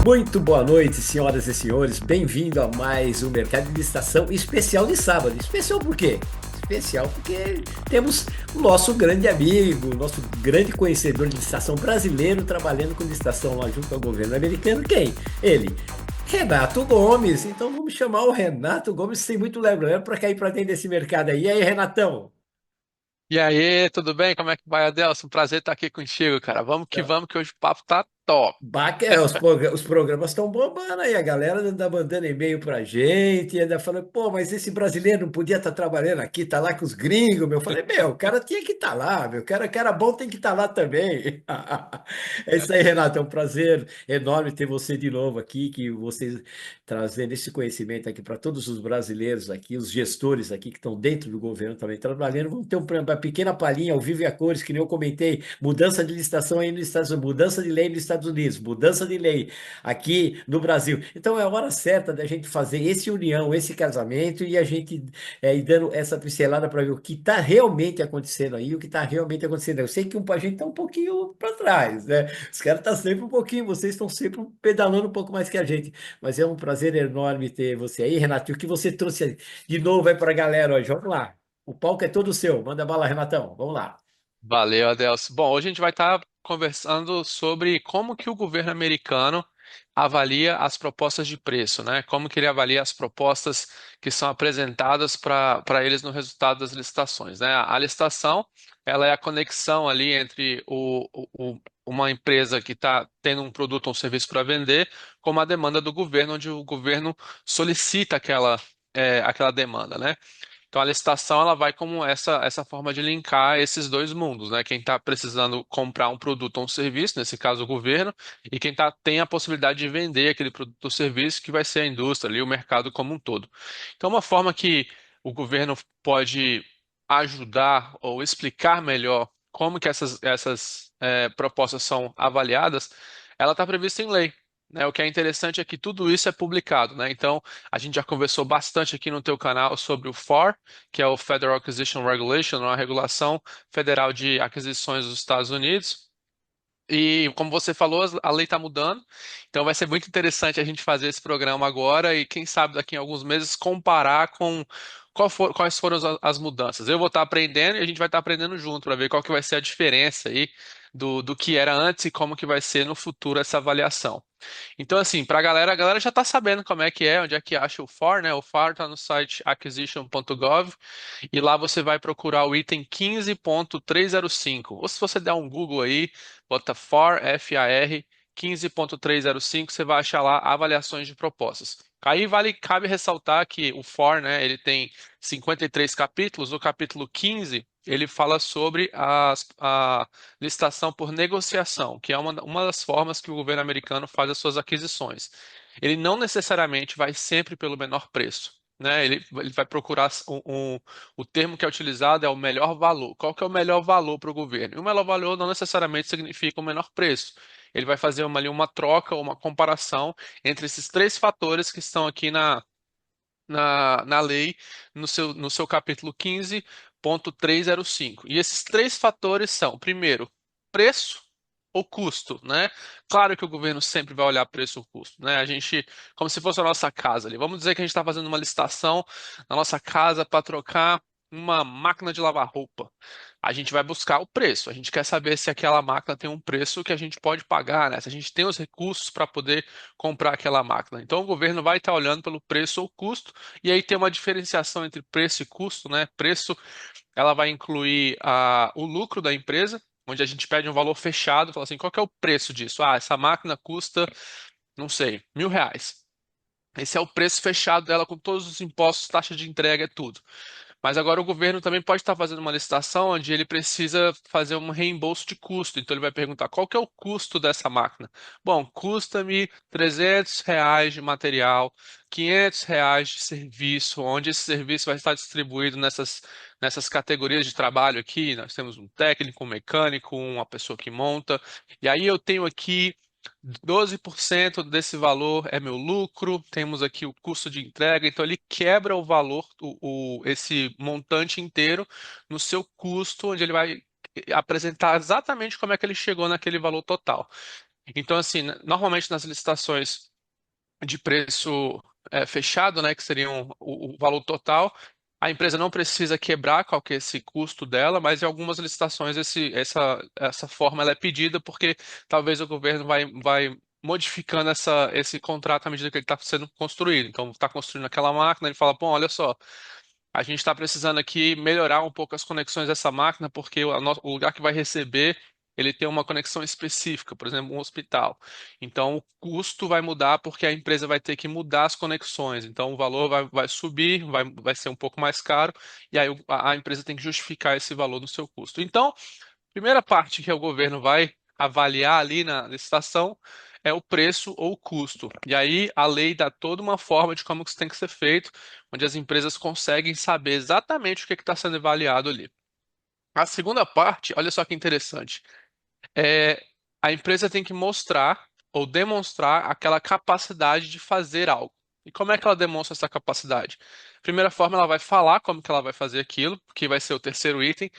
Muito boa noite, senhoras e senhores. Bem-vindo a mais um Mercado de Licitação especial de sábado. Especial por quê? Especial porque temos o nosso grande amigo, o nosso grande conhecedor de licitação brasileiro trabalhando com licitação lá junto ao governo americano. Quem? Ele, Renato Gomes. Então vamos chamar o Renato Gomes sem muito lero para cair para dentro desse mercado aí. E aí, Renatão? E aí, tudo bem? Como é que vai, Adelson? Prazer estar aqui contigo, cara. Vamos, que hoje o papo tá top. Os programas estão bombando aí, a galera anda mandando e-mail pra gente, e ainda falando, pô, mas esse brasileiro não podia estar trabalhando aqui, tá lá com os gringos, meu. Eu falei, meu, o cara tinha que estar lá, meu, cara bom tem que estar lá também. É isso aí, Renato, é um prazer enorme ter você de novo aqui, que você trazendo esse conhecimento aqui para todos os brasileiros aqui, os gestores aqui que estão dentro do governo também trabalhando, vamos ter uma pequena palhinha ao vivo e a cores, que nem eu comentei, mudança de licitação aí nos Estados Unidos, mudança de lei nos Estados Unidos, mudança de lei aqui no Brasil. Então é a hora certa da gente fazer esse união, esse casamento e a gente ir dando essa pincelada para ver o que está realmente acontecendo aí, o que está realmente acontecendo. Eu sei que a gente está um pouquinho para trás, né? Os caras estão sempre um pouquinho, vocês estão sempre pedalando um pouco mais que a gente, mas é um prazer enorme ter você aí, Renato. E o que você trouxe de novo aí para a galera hoje? Vamos lá. O palco é todo seu. Manda bala, Renatão. Vamos lá. Valeu, Adelson. Bom, hoje a gente vai estar conversando sobre como que o governo americano avalia as propostas de preço, né? Como que ele avalia as propostas que são apresentadas para eles no resultado das licitações, né? A licitação, ela é a conexão ali entre uma empresa que está tendo um produto ou um serviço para vender com uma demanda do governo, onde o governo solicita aquela demanda, né? Então a licitação ela vai como essa forma de linkar esses dois mundos, né? Quem está precisando comprar um produto ou um serviço, nesse caso o governo, e quem tem a possibilidade de vender aquele produto ou serviço, que vai ser a indústria ali, o mercado como um todo. Então uma forma que o governo pode ajudar ou explicar melhor como que essas propostas são avaliadas, ela está prevista em lei. Né? O que é interessante é que tudo isso é publicado, né? Então, a gente já conversou bastante aqui no teu canal sobre o FAR, que é o Federal Acquisition Regulation, uma regulação federal de aquisições dos Estados Unidos. E como você falou, a lei está mudando, então vai ser muito interessante a gente fazer esse programa agora e quem sabe daqui em alguns meses comparar com quais foram as mudanças. Eu vou estar aprendendo e a gente vai estar aprendendo junto para ver qual que vai ser a diferença aí do que era antes e como que vai ser no futuro essa avaliação. Então, assim, para a galera já está sabendo como é, onde é que acha o FAR, né? O FAR está no site acquisition.gov e lá você vai procurar o item 15.305. Ou se você der um Google aí, bota FAR, F-A-R, 15.305, você vai achar lá avaliações de propostas. Aí cabe ressaltar que o FAR, né, ele tem 53 capítulos. O capítulo 15, ele fala sobre a licitação por negociação, que é uma das formas que o governo americano faz as suas aquisições. Ele não necessariamente vai sempre pelo menor preço. Né? Ele vai procurar o termo que é utilizado é o melhor valor. Qual que é o melhor valor para o governo? E o melhor valor não necessariamente significa o menor preço. Ele vai fazer uma troca ou uma comparação entre esses três fatores que estão aqui na lei, no seu capítulo 15.305. E esses três fatores são, primeiro, preço ou custo, né? Claro que o governo sempre vai olhar preço ou custo, né? A gente, como se fosse a nossa casa ali. Vamos dizer que a gente está fazendo uma licitação na nossa casa para trocar uma máquina de lavar roupa. A gente vai buscar o preço. A gente quer saber se aquela máquina tem um preço que a gente pode pagar, né? Se a gente tem os recursos para poder comprar aquela máquina. Então, o governo vai estar olhando pelo preço ou custo, e aí tem uma diferenciação entre preço e custo, né? Preço, ela vai incluir o lucro da empresa, onde a gente pede um valor fechado, fala assim, qual que é o preço disso? Ah, essa máquina custa, não sei, R$ 1.000. Esse é o preço fechado dela com todos os impostos, taxa de entrega, é tudo. Mas agora o governo também pode estar fazendo uma licitação onde ele precisa fazer um reembolso de custo. Então ele vai perguntar qual que é o custo dessa máquina. Bom, custa-me R$ 300 de material, R$ 500 de serviço, onde esse serviço vai estar distribuído nessas categorias de trabalho aqui. Nós temos um técnico, um mecânico, uma pessoa que monta. E aí eu tenho aqui 12% desse valor é meu lucro, temos aqui o custo de entrega, então ele quebra o valor, esse montante inteiro no seu custo, onde ele vai apresentar exatamente como é que ele chegou naquele valor total. Então, assim, normalmente nas licitações de preço fechado, né, que seriam o valor total, a empresa não precisa quebrar qual que é esse custo dela, mas em algumas licitações essa forma ela é pedida porque talvez o governo vai modificando esse contrato à medida que ele está sendo construído. Então, está construindo aquela máquina, ele fala, bom, olha só, a gente está precisando aqui melhorar um pouco as conexões dessa máquina, porque o lugar que vai receber, ele tem uma conexão específica, por exemplo, um hospital. Então, o custo vai mudar porque a empresa vai ter que mudar as conexões. Então, o valor vai subir, vai ser um pouco mais caro, e aí a empresa tem que justificar esse valor no seu custo. Então, primeira parte que o governo vai avaliar ali na licitação é o preço ou o custo. E aí a lei dá toda uma forma de como que isso tem que ser feito, onde as empresas conseguem saber exatamente o que está sendo avaliado ali. A segunda parte, olha só que interessante, é a empresa tem que mostrar ou demonstrar aquela capacidade de fazer algo. E como é que ela demonstra essa capacidade? Primeira forma, ela vai falar como que ela vai fazer aquilo, que vai ser o terceiro item.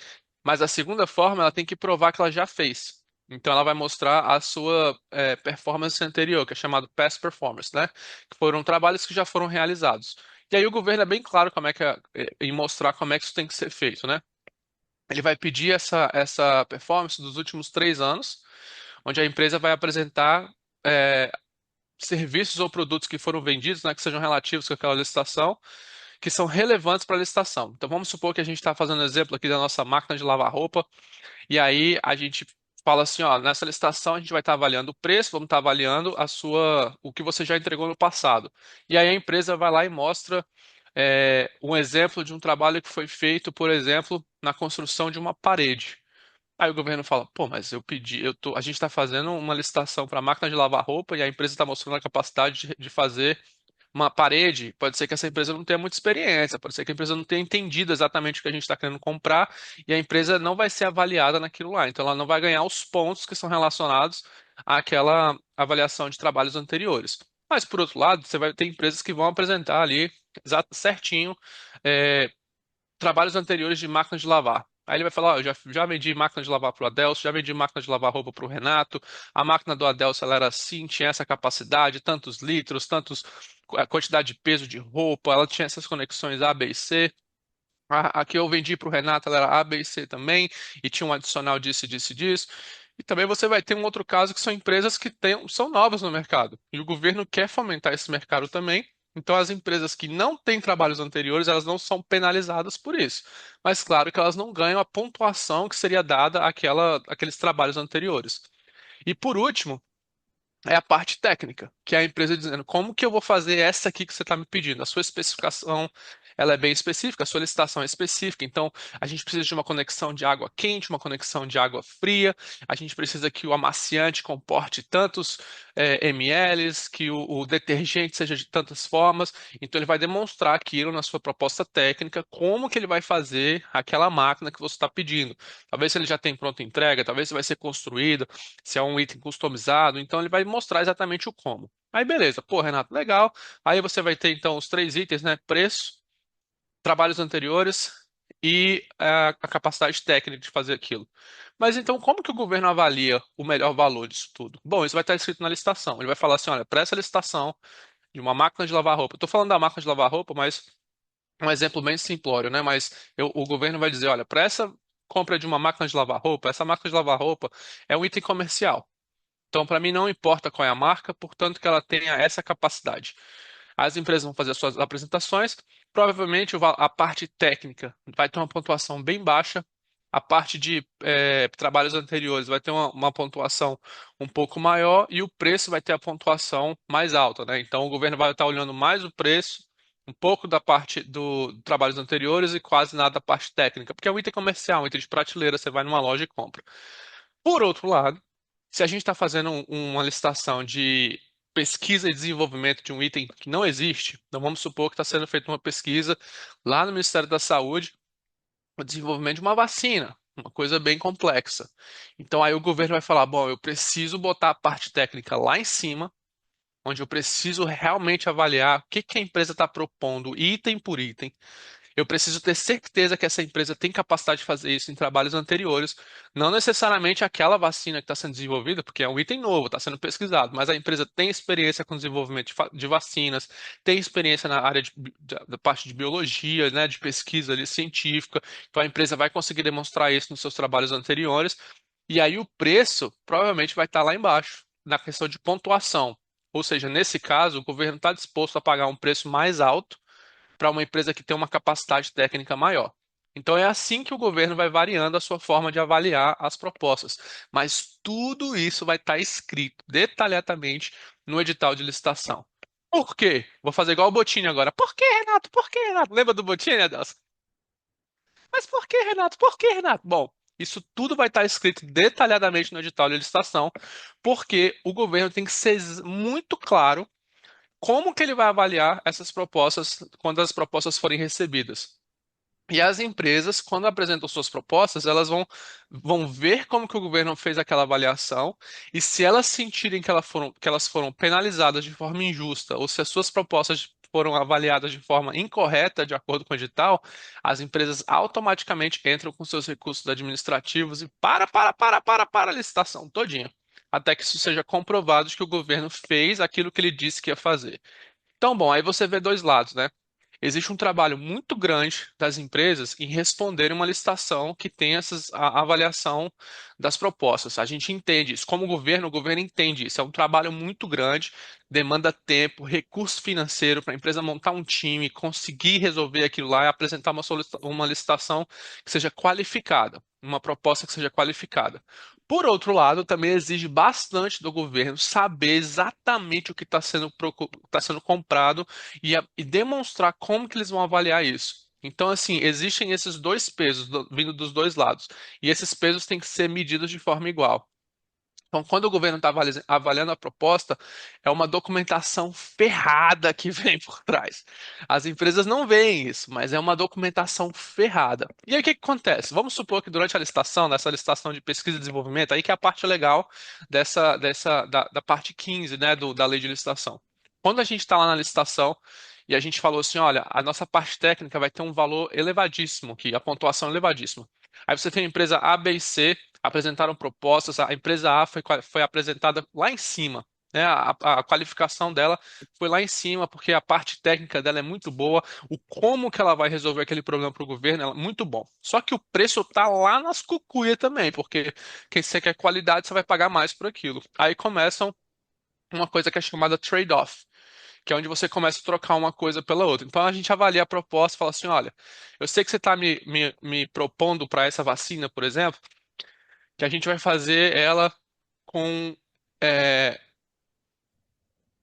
Mas a segunda forma, ela tem que provar que ela já fez. Então, ela vai mostrar a sua performance anterior, que é chamado past performance, né? Que foram trabalhos que já foram realizados. E aí o governo é bem claro como é que em mostrar como é que isso tem que ser feito, né? Ele vai pedir essa performance dos últimos 3 anos, onde a empresa vai apresentar é, serviços ou produtos que foram vendidos, né, que sejam relativos com aquela licitação, que são relevantes para a licitação. Então, vamos supor que a gente está fazendo exemplo aqui da nossa máquina de lavar roupa. E aí a gente fala assim, ó, nessa licitação a gente vai estar avaliando o preço, vamos estar avaliando o que você já entregou no passado. E aí a empresa vai lá e mostra um exemplo de um trabalho que foi feito, por exemplo, na construção de uma parede. Aí o governo fala, pô, mas eu pedi, a gente está fazendo uma licitação para máquina de lavar roupa e a empresa está mostrando a capacidade de fazer uma parede, pode ser que essa empresa não tenha muita experiência, pode ser que a empresa não tenha entendido exatamente o que a gente está querendo comprar e a empresa não vai ser avaliada naquilo lá. Então, ela não vai ganhar os pontos que são relacionados àquela avaliação de trabalhos anteriores. Mas, por outro lado, você vai ter empresas que vão apresentar ali certinho é, trabalhos anteriores de máquinas de lavar. Aí ele vai falar, ó, eu já vendi máquina de lavar para o Adelso, já vendi máquina de lavar roupa para o Renato, a máquina do Adelso ela era assim, tinha essa capacidade, tantos litros, a quantidade de peso de roupa, ela tinha essas conexões A, B e C. A que eu vendi para o Renato ela era A, B e C também, e tinha um adicional disso, disso e disso. E também você vai ter um outro caso que são empresas que são novas no mercado. E o governo quer fomentar esse mercado também. Então, as empresas que não têm trabalhos anteriores, elas não são penalizadas por isso. Mas, claro que elas não ganham a pontuação que seria dada àqueles trabalhos anteriores. E, por último, é a parte técnica, que é a empresa dizendo como que eu vou fazer essa aqui que você está me pedindo. A sua especificação, ela é bem específica, a solicitação é específica. Então, a gente precisa de uma conexão de água quente, uma conexão de água fria. A gente precisa que o amaciante comporte tantos mls, que o detergente seja de tantas formas. Então, ele vai demonstrar aquilo na sua proposta técnica, como que ele vai fazer aquela máquina que você está pedindo. Talvez se ele já tem pronta entrega, talvez se vai ser construído se é um item customizado, então ele vai mostrar exatamente o como. Aí beleza, pô, Renato, legal. Aí você vai ter então os três itens, né? Preço, trabalhos anteriores e a capacidade técnica de fazer aquilo. Mas então, como que o governo avalia o melhor valor disso tudo? Bom, isso vai estar escrito na licitação. Ele vai falar assim, olha, para essa licitação de uma máquina de lavar roupa, eu estou falando da máquina de lavar roupa, mas um exemplo bem simplório, né? Mas o governo vai dizer, olha, para essa compra de uma máquina de lavar roupa, essa máquina de lavar roupa é um item comercial. Então, para mim, não importa qual é a marca, portanto que ela tenha essa capacidade. As empresas vão fazer as suas apresentações, provavelmente a parte técnica vai ter uma pontuação bem baixa, a parte de trabalhos anteriores vai ter uma pontuação um pouco maior e o preço vai ter a pontuação mais alta, né? Então, o governo vai estar olhando mais o preço, um pouco da parte do trabalhos anteriores e quase nada da parte técnica, porque é um item comercial, um item de prateleira, você vai numa loja e compra. Por outro lado, se a gente está fazendo uma licitação de pesquisa e desenvolvimento de um item que não existe, então vamos supor que está sendo feita uma pesquisa lá no Ministério da Saúde, o desenvolvimento de uma vacina, uma coisa bem complexa. Então aí o governo vai falar, bom, eu preciso botar a parte técnica lá em cima, onde eu preciso realmente avaliar o que que a empresa está propondo, item por item. Eu preciso ter certeza que essa empresa tem capacidade de fazer isso em trabalhos anteriores, não necessariamente aquela vacina que está sendo desenvolvida, porque é um item novo, está sendo pesquisado, mas a empresa tem experiência com desenvolvimento de vacinas, tem experiência na área da parte de biologia, né, de pesquisa ali, científica, então a empresa vai conseguir demonstrar isso nos seus trabalhos anteriores, e aí o preço provavelmente vai estar lá embaixo, na questão de pontuação. Ou seja, nesse caso, o governo está disposto a pagar um preço mais alto para uma empresa que tem uma capacidade técnica maior. Então é assim que o governo vai variando a sua forma de avaliar as propostas. Mas tudo isso vai estar escrito detalhadamente no edital de licitação. Por quê? Vou fazer igual o Bottini agora. Por quê, Renato? Por quê, Renato? Lembra do Bottini, Adelson? Mas por quê, Renato? Por quê, Renato? Bom, isso tudo vai estar escrito detalhadamente no edital de licitação, porque o governo tem que ser muito claro como que ele vai avaliar essas propostas quando as propostas forem recebidas. E as empresas, quando apresentam suas propostas, elas vão ver como que o governo fez aquela avaliação e se elas sentirem que elas foram penalizadas de forma injusta ou se as suas propostas foram avaliadas de forma incorreta, de acordo com o edital, as empresas automaticamente entram com seus recursos administrativos e para a licitação todinha, até que isso seja comprovado de que o governo fez aquilo que ele disse que ia fazer. Então, bom, aí você vê dois lados, né? Existe um trabalho muito grande das empresas em responderem uma licitação que tem a avaliação das propostas. A gente entende isso. Como o governo entende isso. É um trabalho muito grande, demanda tempo, recurso financeiro para a empresa montar um time, conseguir resolver aquilo lá e apresentar uma licitação que seja qualificada, uma proposta que seja qualificada. Por outro lado, também exige bastante do governo saber exatamente o que está sendo comprado e demonstrar como que eles vão avaliar isso. Então, assim, existem esses dois pesos vindo dos dois lados. E esses pesos têm que ser medidos de forma igual. Então, quando o governo está avaliando a proposta, é uma documentação ferrada que vem por trás. As empresas não veem isso, mas é uma documentação ferrada. E aí, o que que acontece? Vamos supor que durante a licitação, nessa licitação de pesquisa e desenvolvimento, aí que é a parte legal da parte 15, né, da lei de licitação. Quando a gente está lá na licitação e a gente falou assim, olha, a nossa parte técnica vai ter um valor elevadíssimo aqui, a pontuação é elevadíssima. Aí você tem a empresa A, B e C apresentaram propostas, a empresa A foi apresentada lá em cima, né? A qualificação dela foi lá em cima, porque a parte técnica dela é muito boa, o como que ela vai resolver aquele problema para o governo é muito bom. Só que o preço tá lá nas cucuias também, porque quem você quer qualidade, você vai pagar mais por aquilo. Aí começam uma coisa que é chamada trade-off, que é onde você começa a trocar uma coisa pela outra. Então a gente avalia a proposta e fala assim: olha, eu sei que você está me propondo para essa vacina, por exemplo, que a gente vai fazer ela com, é,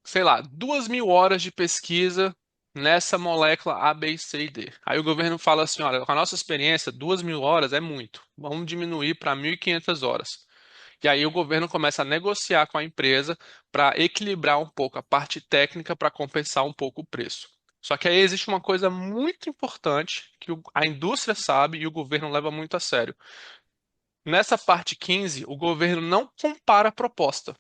sei lá, 2.000 horas de pesquisa nessa molécula A, B, C e D. Aí o governo fala assim, olha, com a nossa experiência, 2.000 horas é muito. Vamos diminuir para 1.500 horas. E aí o governo começa a negociar com a empresa para equilibrar um pouco a parte técnica para compensar um pouco o preço. Só que aí existe uma coisa muito importante que a indústria sabe e o governo leva muito a sério. Nessa parte 15, o governo não compara a proposta,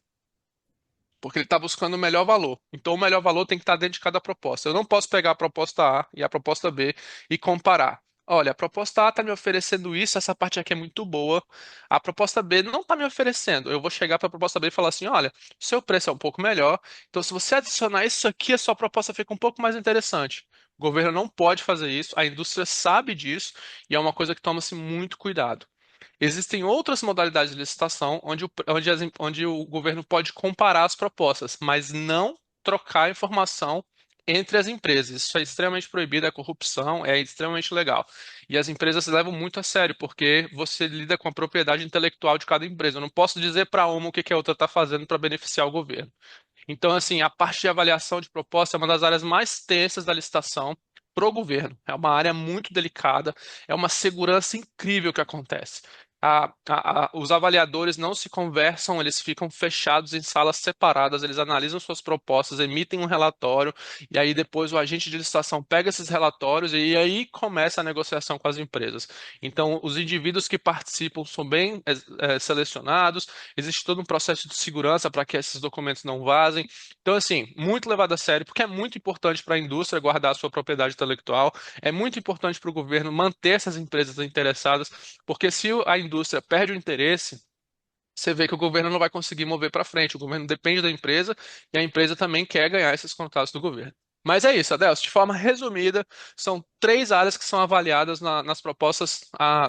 porque ele está buscando o melhor valor. Então, o melhor valor tem que estar dentro de cada proposta. Eu não posso pegar a proposta A e a proposta B e comparar. Olha, a proposta A está me oferecendo isso, essa parte aqui é muito boa. A proposta B não está me oferecendo. Eu vou chegar para a proposta B e falar assim: olha, seu preço é um pouco melhor, então se você adicionar isso aqui, a sua proposta fica um pouco mais interessante. O governo não pode fazer isso, a indústria sabe disso e é uma coisa que toma-se muito cuidado. Existem outras modalidades de licitação onde o governo pode comparar as propostas, mas não trocar informação entre as empresas. Isso é extremamente proibido, é corrupção, é extremamente legal. E as empresas levam muito a sério, porque você lida com a propriedade intelectual de cada empresa. Eu não posso dizer para uma o que que a outra está fazendo para beneficiar o governo. Então, assim, a parte de avaliação de proposta é uma das áreas mais tensas da licitação para o governo. É uma área muito delicada, é uma segurança incrível que acontece. os avaliadores não se conversam, eles ficam fechados em salas separadas, eles analisam suas propostas, emitem um relatório, e aí depois o agente de licitação pega esses relatórios e aí começa a negociação com as empresas. Então, os indivíduos que participam são bem selecionados, existe todo um processo de segurança para que esses documentos não vazem. Então, assim, muito levado a sério, porque é muito importante para a indústria guardar a sua propriedade intelectual, é muito importante para o governo manter essas empresas interessadas, porque se a indústria perde o interesse, você vê que o governo não vai conseguir mover para frente. O governo depende da empresa e a empresa também quer ganhar esses contratos do governo. Mas é isso, Adelso. De forma resumida, são três áreas que são avaliadas nas propostas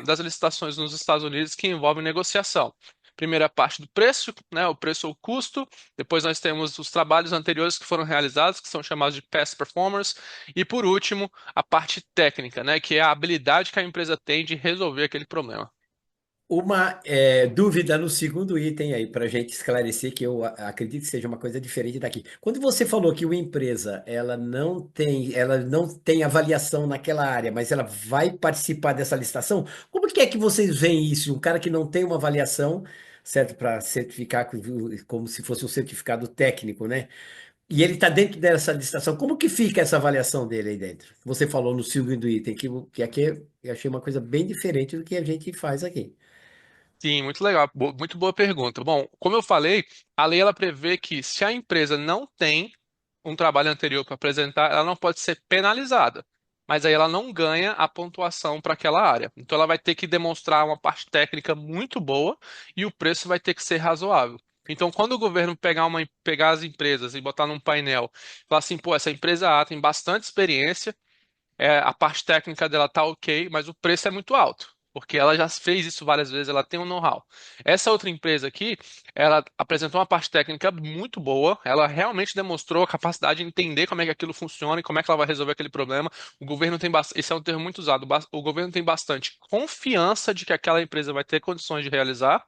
das licitações nos Estados Unidos que envolvem negociação. Primeira parte do preço, né, o preço ou custo. Depois nós temos os trabalhos anteriores que foram realizados, que são chamados de past performers. E por último, a parte técnica, né, que é a habilidade que a empresa tem de resolver aquele problema. Uma dúvida no segundo item aí, para a gente esclarecer, que eu acredito que seja uma coisa diferente daqui. Quando você falou que uma empresa ela não tem avaliação naquela área, mas ela vai participar dessa licitação, como que é que vocês veem isso? Um cara que não tem uma avaliação, certo, para certificar como se fosse um certificado técnico, né? E ele está dentro dessa licitação, como que fica essa avaliação dele aí dentro? Você falou no segundo item, que aqui eu achei uma coisa bem diferente do que a gente faz aqui. Sim, muito legal. Muito boa pergunta. Bom, como eu falei, a lei ela prevê que se a empresa não tem um trabalho anterior para apresentar, ela não pode ser penalizada. Mas aí ela não ganha a pontuação para aquela área. Então ela vai ter que demonstrar uma parte técnica muito boa e o preço vai ter que ser razoável. Então, quando o governo pegar as empresas e botar num painel, falar assim, pô, essa empresa A tem bastante experiência, a parte técnica dela tá ok, mas o preço é muito alto, porque ela já fez isso várias vezes, ela tem um know-how. Essa outra empresa aqui, ela apresentou uma parte técnica muito boa, ela realmente demonstrou a capacidade de entender como é que aquilo funciona e como é que ela vai resolver aquele problema. O governo tem bastante, esse é um termo muito usado, o governo tem bastante confiança de que aquela empresa vai ter condições de realizar.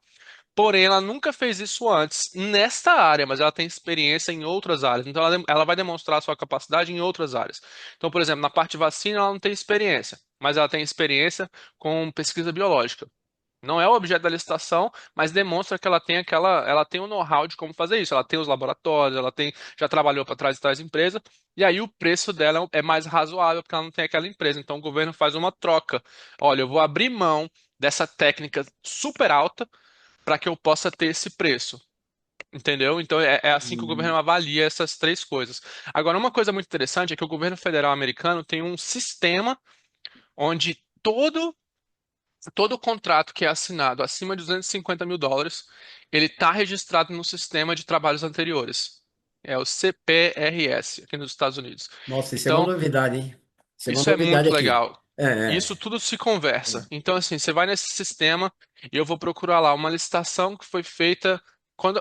Porém, ela nunca fez isso antes nesta área, mas ela tem experiência em outras áreas. Então, ela vai demonstrar sua capacidade em outras áreas. Então, por exemplo, na parte de vacina, ela não tem experiência, mas ela tem experiência com pesquisa biológica. Não é o objeto da licitação, mas demonstra que ela tem o know-how de como fazer isso. Ela tem os laboratórios, já trabalhou para trás de tais empresas, e aí o preço dela é mais razoável porque ela não tem aquela empresa. Então, o governo faz uma troca. Olha, eu vou abrir mão dessa técnica super alta para que eu possa ter esse preço. Entendeu? Então é assim que o governo Hum. avalia essas três coisas. Agora, uma coisa muito interessante é que o governo federal americano tem um sistema onde todo contrato que é assinado acima de US$ 250.000, ele está registrado no sistema de trabalhos anteriores. É o CPRS, aqui nos Estados Unidos. Nossa, isso é uma Então, novidade, hein? Isso é uma isso é novidade muito aqui. legal. É, E é. isso tudo se conversa. Então, assim, você vai nesse sistema e eu vou procurar lá uma licitação que foi feita quando,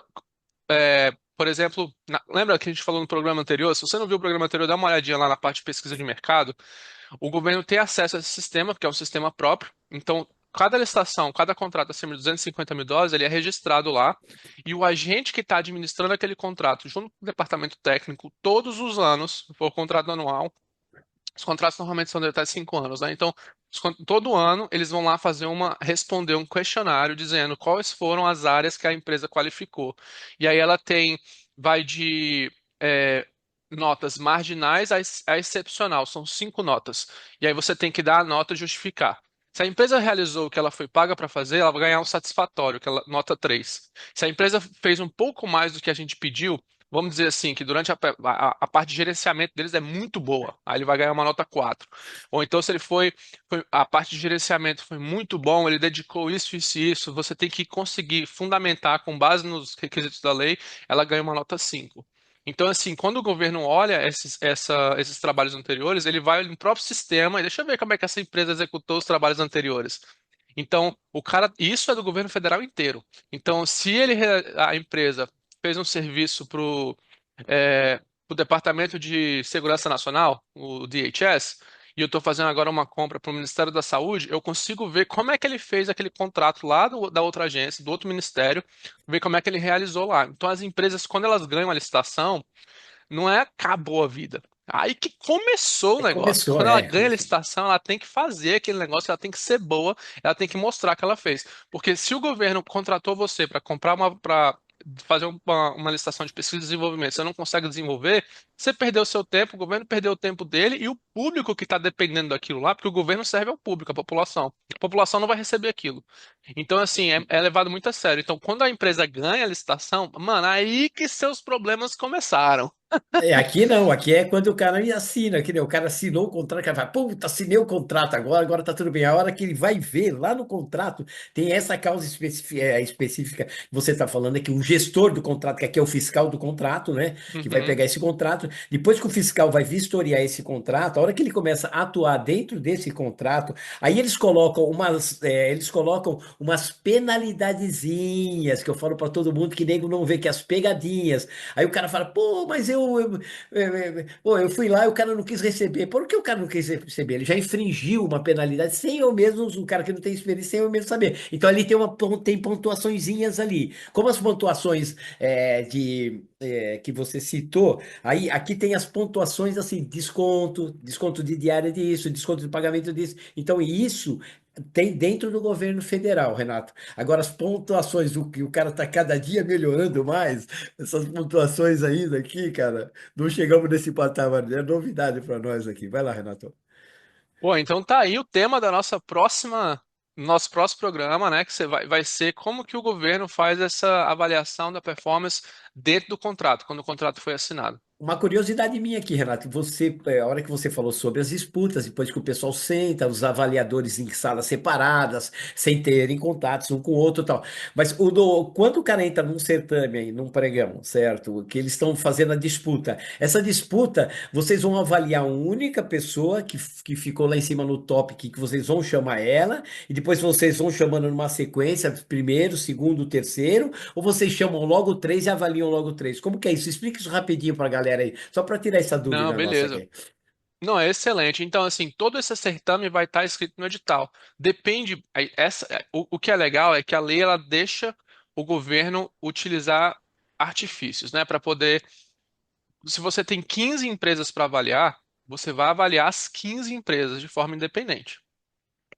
por exemplo, lembra que a gente falou no programa anterior? Se você não viu o programa anterior, dá uma olhadinha lá na parte de pesquisa de mercado. O governo tem acesso a esse sistema, porque é um sistema próprio. Então, cada licitação, cada contrato acima de US$ 250.000, ele é registrado lá. E o agente que está administrando aquele contrato, junto com o departamento técnico, todos os anos, se for contrato anual, os contratos normalmente são de até 5 anos, né? Então, todo ano eles vão lá responder um questionário dizendo quais foram as áreas que a empresa qualificou. E aí ela vai de é, notas marginais a excepcional, são 5 notas. E aí você tem que dar a nota e justificar. Se a empresa realizou o que ela foi paga para fazer, ela vai ganhar um satisfatório, que é nota 3. Se a empresa fez um pouco mais do que a gente pediu, vamos dizer assim, que durante a parte de gerenciamento deles é muito boa. Aí ele vai ganhar uma nota 4. Ou então, se a parte de gerenciamento foi muito bom, ele dedicou isso e isso, você tem que conseguir fundamentar com base nos requisitos da lei, ela ganha uma nota 5. Então, assim, quando o governo olha esses trabalhos anteriores, ele vai no próprio sistema e deixa eu ver como é que essa empresa executou os trabalhos anteriores. Então, isso é do governo federal inteiro. Então, se a empresa fez um serviço para o Departamento de Segurança Nacional, o DHS, e eu estou fazendo agora uma compra para o Ministério da Saúde, eu consigo ver como é que ele fez aquele contrato lá da outra agência, do outro ministério, ver como é que ele realizou lá. Então, as empresas, quando elas ganham a licitação, não é acabou a vida. Aí que começou o Aí negócio. começou, Quando ela é, ganha a começou. licitação, ela tem que fazer aquele negócio, ela tem que ser boa, ela tem que mostrar que ela fez. Porque se o governo contratou você para comprar para fazer uma licitação de pesquisa e desenvolvimento, você não consegue desenvolver, você perdeu o seu tempo, o governo perdeu o tempo dele e o público que está dependendo daquilo lá, porque o governo serve ao público, à população. A população não vai receber aquilo. Então, assim, é levado muito a sério. Então, quando a empresa ganha a licitação, mano, aí que seus problemas começaram. É, aqui não, aqui é quando o cara me assina, que nem o cara assinou o contrato, o cara fala, puta, assinei o contrato agora tá tudo bem. A hora que ele vai ver lá no contrato, tem essa causa específica que você está falando, é que o gestor do contrato, que aqui é o fiscal do contrato, né, que vai Uhum. pegar esse contrato, depois que o fiscal vai vistoriar esse contrato, a hora que ele começa a atuar dentro desse contrato, aí eles colocam umas penalidadezinhas, que eu falo para todo mundo, que nego não vê, que as pegadinhas. Aí o cara fala, pô, mas pô, eu fui lá e o cara não quis receber. Por que o cara não quis receber? Ele já infringiu uma penalidade sem eu mesmo, um cara que não tem experiência, sem eu mesmo saber. Então ali tem pontuaçõezinhas ali. Como as pontuações que você citou, aí aqui tem as pontuações assim, desconto de diária disso, desconto de pagamento disso. Então isso tem dentro do governo federal, Renato. Agora, as pontuações, o que o cara está cada dia melhorando mais, essas pontuações ainda aqui, cara, não chegamos nesse patamar, é novidade para nós aqui. Vai lá, Renato. Pô, então tá aí o tema da nosso próximo programa, né? Que você vai ser como que o governo faz essa avaliação da performance dentro do contrato, quando o contrato foi assinado. Uma curiosidade minha aqui, Renato, a hora que você falou sobre as disputas, depois que o pessoal senta, os avaliadores em salas separadas, sem terem contatos um com o outro e tal. Mas quando o cara entra num certame aí, num pregão, certo? Que eles estão fazendo a disputa. Essa disputa, vocês vão avaliar uma única pessoa que ficou lá em cima no top, que vocês vão chamar ela, e depois vocês vão chamando numa sequência, primeiro, segundo, terceiro, ou vocês chamam logo três e avaliam logo três? Como que é isso? Explica isso rapidinho pra galera aí, só para tirar essa Não, dúvida nossa beleza. aqui. Não, é excelente. Então, assim, todo esse certame vai estar escrito no edital. Depende, o que é legal é que a lei ela deixa o governo utilizar artifícios, né, para poder. Se você tem 15 empresas para avaliar, você vai avaliar as 15 empresas de forma independente.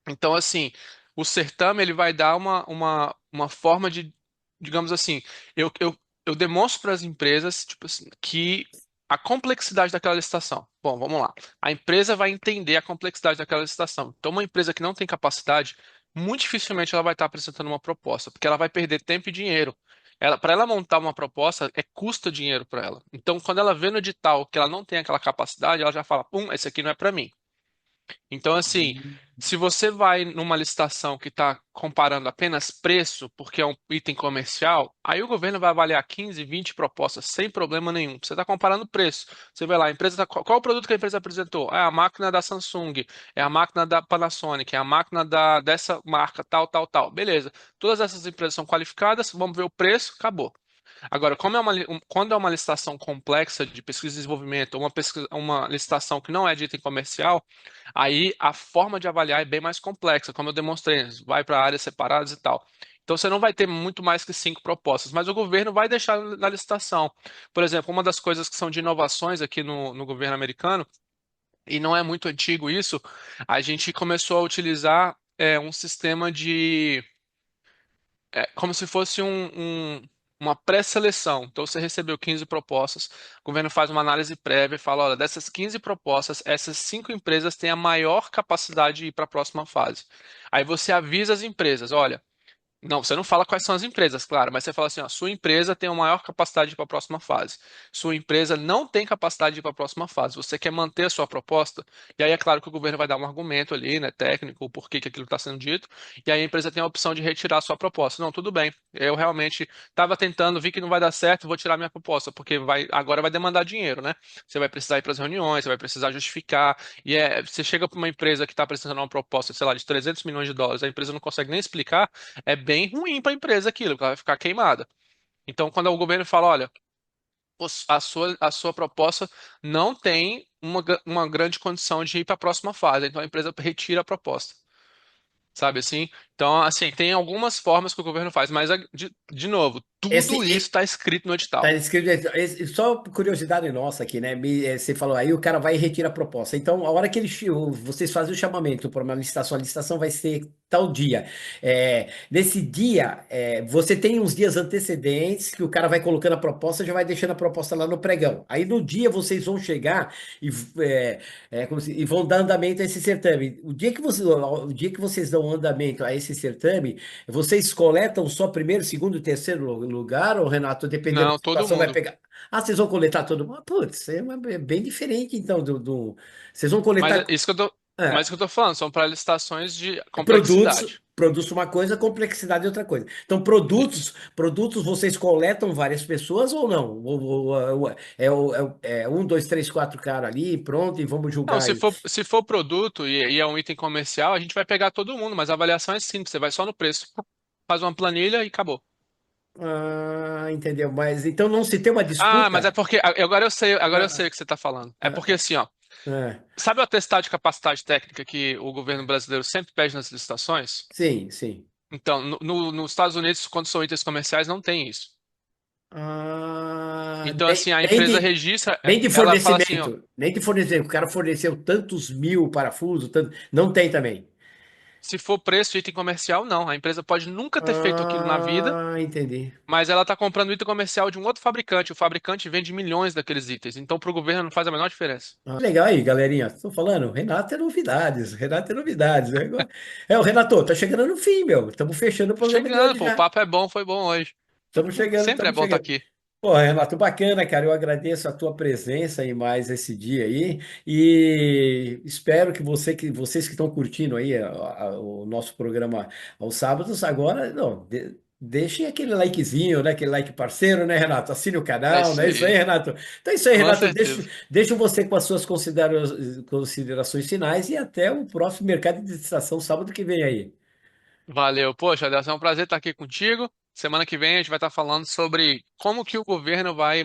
Então, assim, o certame ele vai dar uma forma de, digamos assim, eu demonstro para as empresas, tipo assim, que a complexidade daquela licitação. Bom, vamos lá. A empresa vai entender a complexidade daquela licitação. Então, uma empresa que não tem capacidade, muito dificilmente ela vai estar apresentando uma proposta, porque ela vai perder tempo e dinheiro. Para ela montar uma proposta, custa dinheiro para ela. Então, quando ela vê no edital que ela não tem aquela capacidade, ela já fala, esse aqui não é para mim. Então, assim, se você vai numa licitação que está comparando apenas preço, porque é um item comercial, aí o governo vai avaliar 15, 20 propostas sem problema nenhum. Você está comparando preço. Você vai lá, a empresa qual o produto que a empresa apresentou? É a máquina da Samsung, é a máquina da Panasonic, é a máquina dessa marca, tal, tal, tal. Beleza. Todas essas empresas são qualificadas, vamos ver o preço, acabou. Agora, quando é uma licitação complexa de pesquisa e desenvolvimento, ou uma licitação que não é de item comercial, aí a forma de avaliar é bem mais complexa, como eu demonstrei, vai para áreas separadas e tal. Então você não vai ter muito mais que 5 propostas, mas o governo vai deixar na licitação. Por exemplo, uma das coisas que são de inovações aqui no governo americano, e não é muito antigo isso, a gente começou a utilizar um sistema como se fosse uma pré-seleção. Então, você recebeu 15 propostas, o governo faz uma análise prévia e fala: olha, dessas 15 propostas, essas 5 empresas têm a maior capacidade de ir para a próxima fase. Aí você avisa as empresas: olha. Não, você não fala quais são as empresas, claro, mas você fala assim, ó, sua empresa tem a maior capacidade de ir para a próxima fase. Sua empresa não tem capacidade de ir para a próxima fase. Você quer manter a sua proposta? E aí é claro que o governo vai dar um argumento ali, né, técnico, o porquê que aquilo está sendo dito, e aí a empresa tem a opção de retirar a sua proposta. Não, tudo bem. Eu realmente estava tentando, vi que não vai dar certo, vou tirar minha proposta, porque agora vai demandar dinheiro, né? Você vai precisar ir para as reuniões, você vai precisar justificar, você chega para uma empresa que está apresentando uma proposta, sei lá, de 300 milhões de dólares, a empresa não consegue nem explicar, é bem ruim para a empresa aquilo, porque ela vai ficar queimada. Então, quando o governo fala, olha, a sua proposta não tem uma grande condição de ir para a próxima fase, então a empresa retira a proposta. Sabe assim? Então, assim, tem algumas formas que o governo faz, mas, de novo, tudo isso Esse, está escrito no tá edital. escrito, só curiosidade nossa aqui, né? Você falou aí, o cara vai e retira a proposta. Então, a hora que vocês fazem o chamamento para uma licitação, a licitação vai ser tal dia. Nesse dia, você tem uns dias antecedentes que o cara vai colocando a proposta, já vai deixando a proposta lá no pregão. Aí no dia vocês vão chegar e, e vão dar andamento a esse certame. O dia que vocês dão andamento a esse certame, vocês coletam só primeiro, segundo, terceiro lugar, ou Renato, dependendo da Não, todo situação, vai mundo. pegar. Ah, vocês vão coletar todo mundo? Ah, putz, é bem diferente então Vocês vão coletar Mas isso é, que eu tô falando, são para licitações de produtos, complexidade. produtos uma coisa, complexidade outra coisa. Então, Isso. produtos vocês coletam várias pessoas ou não? Um, dois, três, quatro caras ali, pronto, e vamos Não, julgar aí. se for produto e é um item comercial, a gente vai pegar todo mundo, mas a avaliação é simples, você vai só no preço. Faz uma planilha e acabou. Ah, entendeu? Mas então não se tem uma Ah, mas é disputa? porque agora eu sei o Ah, que você está falando. É porque ah, assim, ó, ah. sabe o atestado de capacidade técnica que o governo brasileiro sempre pede nas licitações? Sim, sim. Então, nos Estados Unidos, quando são itens comerciais, não tem isso. Ah, Então, nem, assim, a nem empresa de, registra, nem de ela fala assim, ó, fornecimento, nem de fornecimento. O cara forneceu tantos mil parafusos, não tem também. se for preço de item comercial, não. A empresa pode nunca ter feito aquilo na vida, Ah, entendi. mas ela está comprando item comercial de um outro fabricante. O fabricante vende milhões daqueles itens. Então, para o governo não faz a menor diferença. Ah, legal aí, galerinha. Estou falando, Renato é novidades, Renato é novidades. O Renato, tá chegando no fim, meu. Estamos fechando o programa de Chegando, hoje pô, o já. papo é bom, foi bom hoje. Estamos chegando, Sempre é estamos bom estar chegando. aqui. Pô, Renato, bacana, cara. Eu agradeço a tua presença em mais esse dia aí e espero que vocês que estão curtindo aí o nosso programa aos sábados, agora, não, deixem aquele likezinho, né? Aquele like parceiro, né, Renato? Assine o É canal, não isso é isso aí, aí, Renato? Então é isso aí, com Renato. certeza. Deixo você com as suas considerações finais e até o próximo Mercado de Distração sábado que vem aí. Valeu. Poxa, Adelson, é um prazer estar aqui contigo. Semana que vem a gente vai estar falando sobre como que o governo vai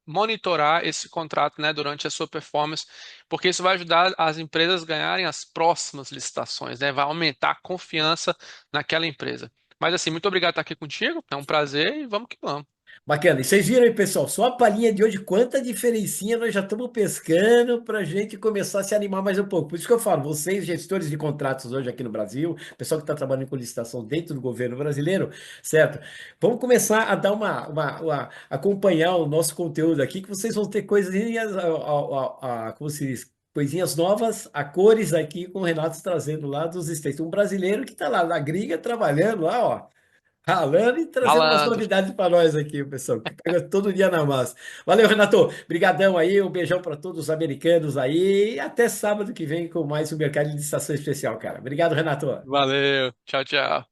monitorar esse contrato, né, durante a sua performance, porque isso vai ajudar as empresas a ganharem as próximas licitações, né? Vai aumentar a confiança naquela empresa. Mas assim, muito obrigado por estar aqui contigo. É um prazer e vamos que vamos. Bacana. E vocês viram aí, pessoal? Só a palhinha de hoje, quanta diferencinha nós já estamos pescando para a gente começar a se animar mais um pouco. Por isso que eu falo, vocês, gestores de contratos hoje aqui no Brasil, pessoal que está trabalhando com licitação dentro do governo brasileiro, certo? Vamos começar a dar acompanhar o nosso conteúdo aqui, que vocês vão ter coisinhas, como se diz? Coisinhas novas, a cores aqui com o Renato trazendo lá dos States. Um brasileiro que está lá na gringa trabalhando lá, ó. Ralando e trazendo umas Malandro. novidades para nós aqui, pessoal, que pega todo dia na massa. Valeu, Renato. Brigadão aí, um beijão para todos os americanos aí. E até sábado que vem com mais um Mercado de Estação Especial, cara. Obrigado, Renato. Valeu. Tchau, tchau.